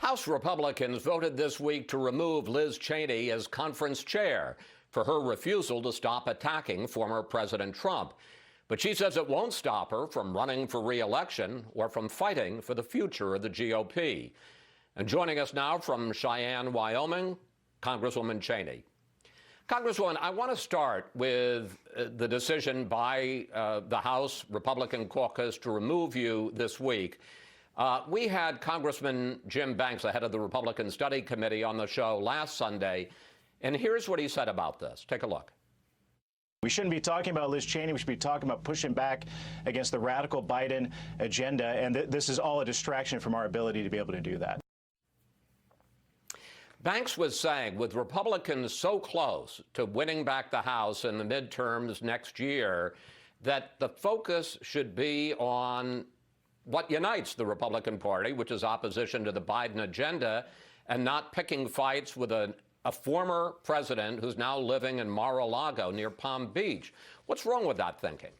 House Republicans voted this week to remove Liz Cheney as conference chair for her refusal to stop attacking former President Trump. But she says it won't stop her from running for re-election or from fighting for the future of the GOP. And joining us now from Cheyenne, Wyoming, Congresswoman Cheney. Congresswoman, I want to start with the decision by the House Republican caucus to remove you this week. We had Congressman Jim Banks, the head of the Republican Study Committee, on the show last Sunday, and here's what he said about this. Take a look. We shouldn't be talking about Liz Cheney. We should be talking about pushing back against the radical Biden agenda, and this is all a distraction from our ability to be able to do that. Banks was saying, with Republicans so close to winning back the House in the midterms next year, that the focus should be on what unites the Republican Party, which is opposition to the Biden agenda, and not picking fights with a former president who's now living in Mar-a-Lago near Palm Beach. What's wrong with that thinking?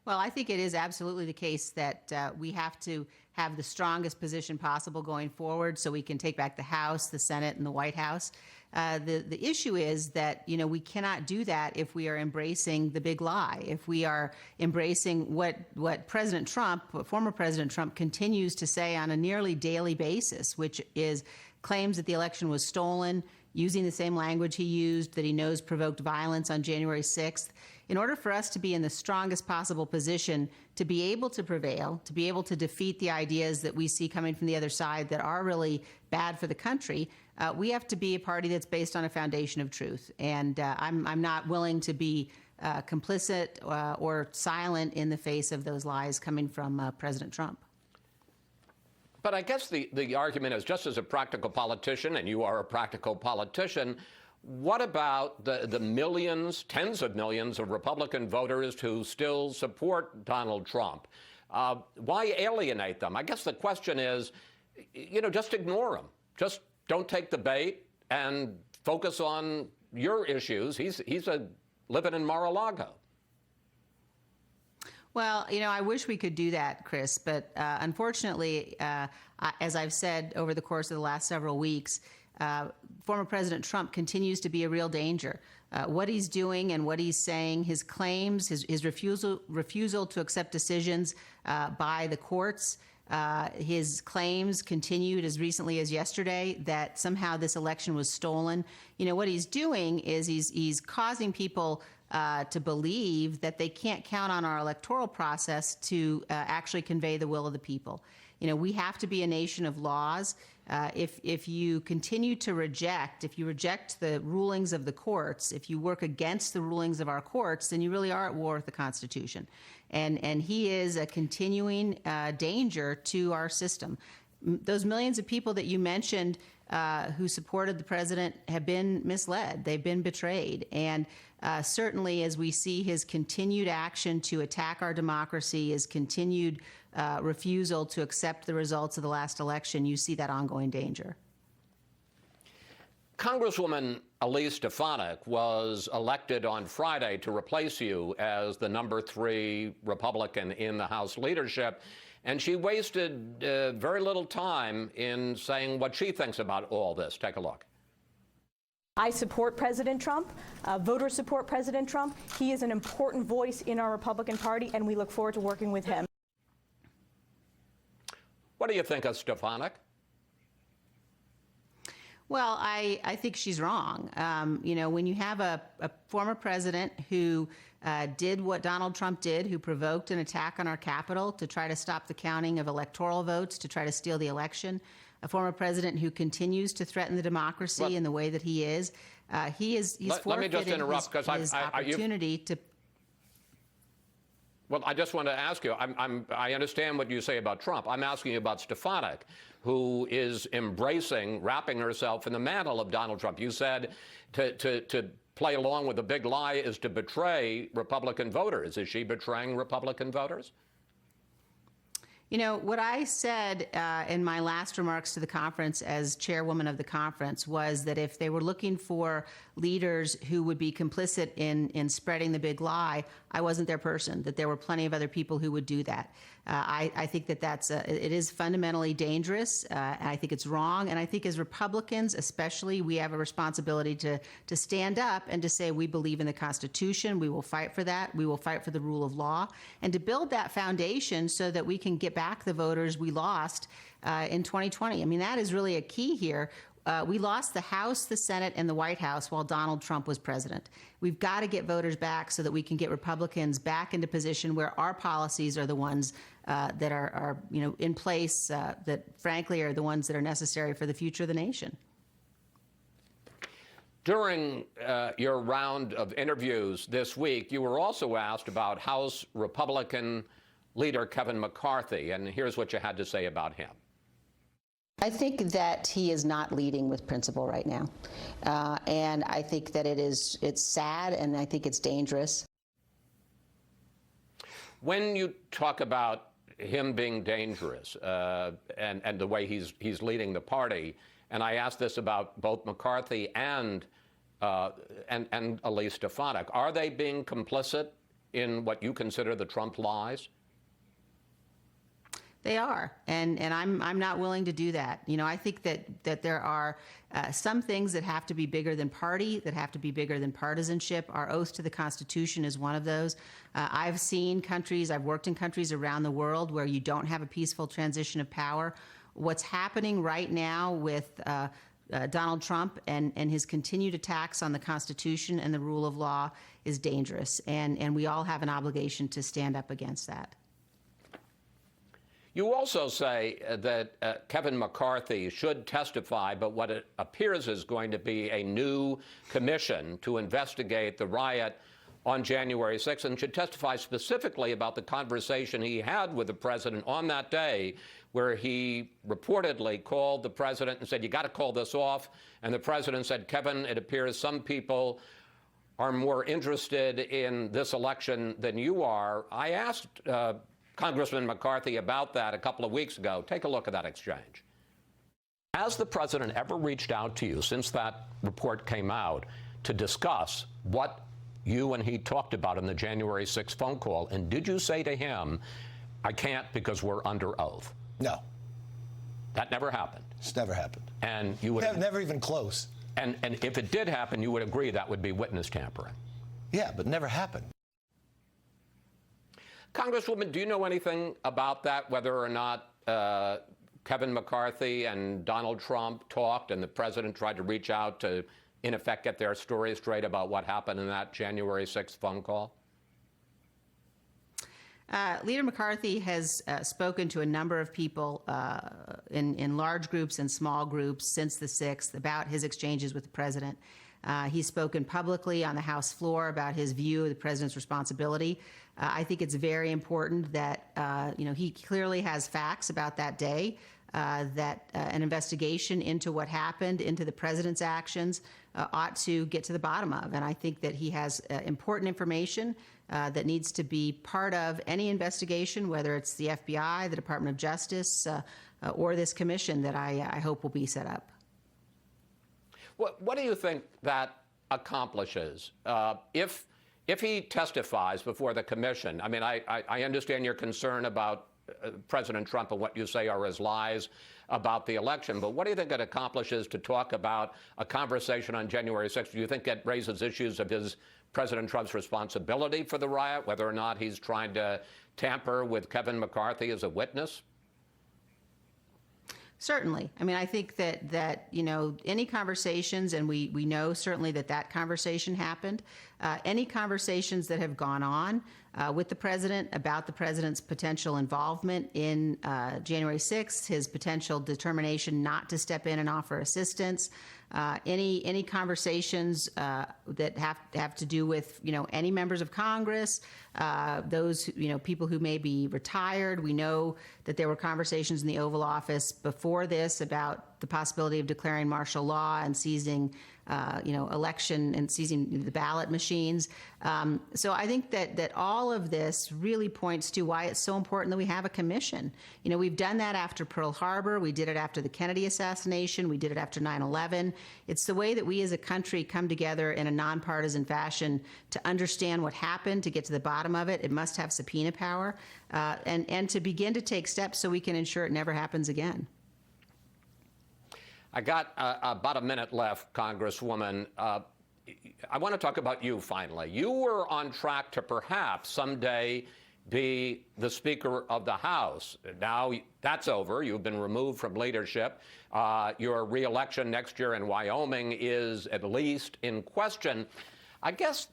Well, I think it is absolutely the case that we have to have the strongest position possible going forward so we can take back the House, the Senate, and the White House. The issue is that, you know, we cannot do that if we are embracing the big lie, if we are embracing what President Trump, what former President Trump continues to say on a nearly daily basis, which is claims that the election was stolen, using the same language he used that he knows provoked violence on January 6th. In order for us to be in the strongest possible position to be able to prevail, to be able to defeat the ideas that we see coming from the other side that are really bad for the country, we have to be a party that's based on a foundation of truth. And I'm not willing to be complicit or silent in the face of those lies coming from President Trump. But I guess the argument is, just as a practical politician, and you are a practical politician, what about the millions, tens of millions of Republican voters who still support Donald Trump? Why alienate them? I guess the question is, you know, just ignore them. Just don't take the bait and focus on your issues. He's living in Mar-a-Lago. Well, you know, I wish we could do that, Chris, but unfortunately, as I've said over the course of the last several weeks, former President Trump continues to be a real danger. What he's doing and what he's saying, his claims, his refusal to accept decisions by the courts, his claims continued as recently as yesterday that somehow this election was stolen. You know, what he's doing is he's causing people to believe that they can't count on our electoral process to actually convey the will of the people. You know, we have to be a nation of laws. If you continue to reject, if you reject the rulings of the courts, if you work against the rulings of our courts, then you really are at war with the Constitution. And he is a continuing danger to our system. Those millions of people that you mentioned who supported the president have been misled. They've been betrayed. And certainly as we see his continued action to attack our democracy, his continued refusal to accept the results of the last election, you see that ongoing danger. Congresswoman Elise Stefanik was elected on Friday to replace you as the #3 Republican in the House leadership. And she wasted very little time in saying what she thinks about all this. Take a look. I support President Trump. Voters support President Trump. He is an important voice in our Republican Party, and we look forward to working with him. What do you think of Stefanik? Well, I think she's wrong. You know, when you have a former president who did what Donald Trump did, who provoked an attack on our Capitol to try to stop the counting of electoral votes, to try to steal the election, a former president who continues to threaten the democracy in the way that he's forfeited let me just interrupt, his opportunity to. Well, I just want to ask you, I understand what you say about Trump. I'm asking you about Stefanik, who is embracing, wrapping herself in the mantle of Donald Trump. You said to play along with the big lie is to betray Republican voters. Is she betraying Republican voters? You know, what I said in my last remarks to the conference as chairwoman of the conference was that if they were looking for leaders who would be complicit in spreading the big lie, I wasn't their person, that there were plenty of other people who would do that. I think that it is fundamentally dangerous, and I think it's wrong. And I think as Republicans, especially, we have a responsibility to stand up and to say we believe in the Constitution. We will fight for that. We will fight for the rule of law, and to build that foundation so that we can get back the voters we lost in 2020. I mean, that is really a key here. We lost the House, the Senate, and the White House while Donald Trump was president. We've got to get voters back so that we can get Republicans back into position where our policies are the ones that are in place, that frankly are the ones that are necessary for the future of the nation. During your round of interviews this week, you were also asked about House Republican leader Kevin McCarthy, and here's what you had to say about him. I think that he is not leading with principle right now, and I think that it's sad, and I think it's dangerous. When you talk about him being dangerous and the way he's leading the party, and I asked this about both McCarthy and Elise Stefanik, are they being complicit in what you consider the Trump lies? They are, and I'm not willing to do that. I think that there are some things that have to be bigger than party, that have to be bigger than partisanship. Our oath to the Constitution is one of those. I've worked in countries around the world where you don't have a peaceful transition of power. What's happening right now with Donald Trump and his continued attacks on the Constitution and the rule of law is dangerous, and we all have an obligation to stand up against that. You also say that Kevin McCarthy should testify, but what it appears is going to be a new commission to investigate the riot on January 6th, and should testify specifically about the conversation he had with the president on that day, where he reportedly called the president and said, "You got to call this off." And the president said, "Kevin, it appears some people are more interested in this election than you are." I asked Congressman McCarthy about that a couple of weeks ago. Take a look at that exchange. Has the president ever reached out to you since that report came out to discuss what you and he talked about in the January 6th phone call? And did you say to him, "I can't because we're under oath"? No. That never happened. It's never happened. And you would never even close. And if it did happen, you would agree that would be witness tampering. Yeah, but never happened. Congresswoman, do you know anything about that, whether or not Kevin McCarthy and Donald Trump talked and the president tried to reach out to, in effect, get their story straight about what happened in that January 6th phone call? Leader McCarthy has spoken to a number of people in large groups and small groups since the 6th about his exchanges with the president. He's spoken publicly on the House floor about his view of the president's responsibility. I think it's very important that he clearly has facts about that day, that an investigation into what happened, into the president's actions, ought to get to the bottom of. And I think that he has important information that needs to be part of any investigation, whether it's the FBI, the Department of Justice, or this commission that I hope will be set up. What do you think that accomplishes if he testifies before the commission? I mean, I understand your concern about President Trump and what you say are his lies about the election, but what do you think it accomplishes to talk about a conversation on January 6th? Do you think it raises issues of President Trump's responsibility for the riot, whether or not he's trying to tamper with Kevin McCarthy as a witness? Certainly. I mean, I think that any conversations, and we know certainly that conversation happened, any conversations that have gone on with the president about the president's potential involvement in January 6th, his potential determination not to step in and offer assistance, any conversations that have to do with any members of Congress, those people who may be retired. We know that there were conversations in the Oval Office before this about the possibility of declaring martial law and seizing, election and seizing the ballot machines. So I think that all of this really points to why it's so important that we have a commission. We've done that after Pearl Harbor. We did it after the Kennedy assassination. We did it after 9/11. It's the way that we as a country come together in a nonpartisan fashion to understand what happened, to get to the bottom of it. It must have subpoena power, and to begin to take steps so we can ensure it never happens again. I got about a minute left, Congresswoman. I want to talk about you finally. You were on track to perhaps someday be the Speaker of the House. Now that's over. You've been removed from leadership. Your re-election next year in Wyoming is at least in question. I guess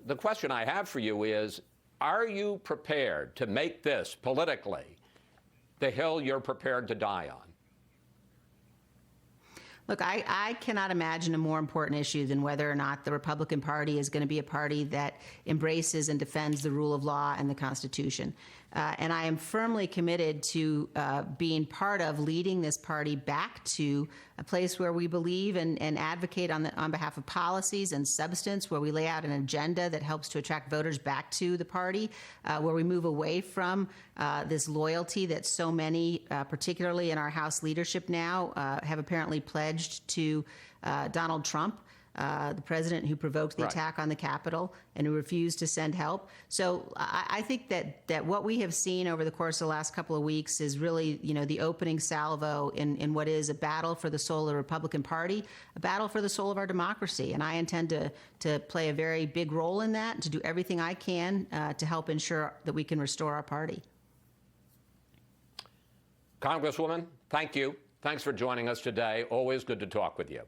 the question I have for you is, are you prepared to make this politically the hill you're prepared to die on? Look, I cannot imagine a more important issue than whether or not the Republican Party is going to be a party that embraces and defends the rule of law and the Constitution. And I am firmly committed to being part of leading this party back to a place where we believe and advocate on behalf of policies and substance, where we lay out an agenda that helps to attract voters back to the party, where we move away from this loyalty that so many, particularly in our House leadership now, have apparently pledged to Donald Trump. The president who provoked the attack on the Capitol and who refused to send help. So I think that what we have seen over the course of the last couple of weeks is really, the opening salvo in what is a battle for the soul of the Republican Party, a battle for the soul of our democracy. And I intend to play a very big role in that and to do everything I can to help ensure that we can restore our party. Congresswoman, thank you. Thanks for joining us today. Always good to talk with you.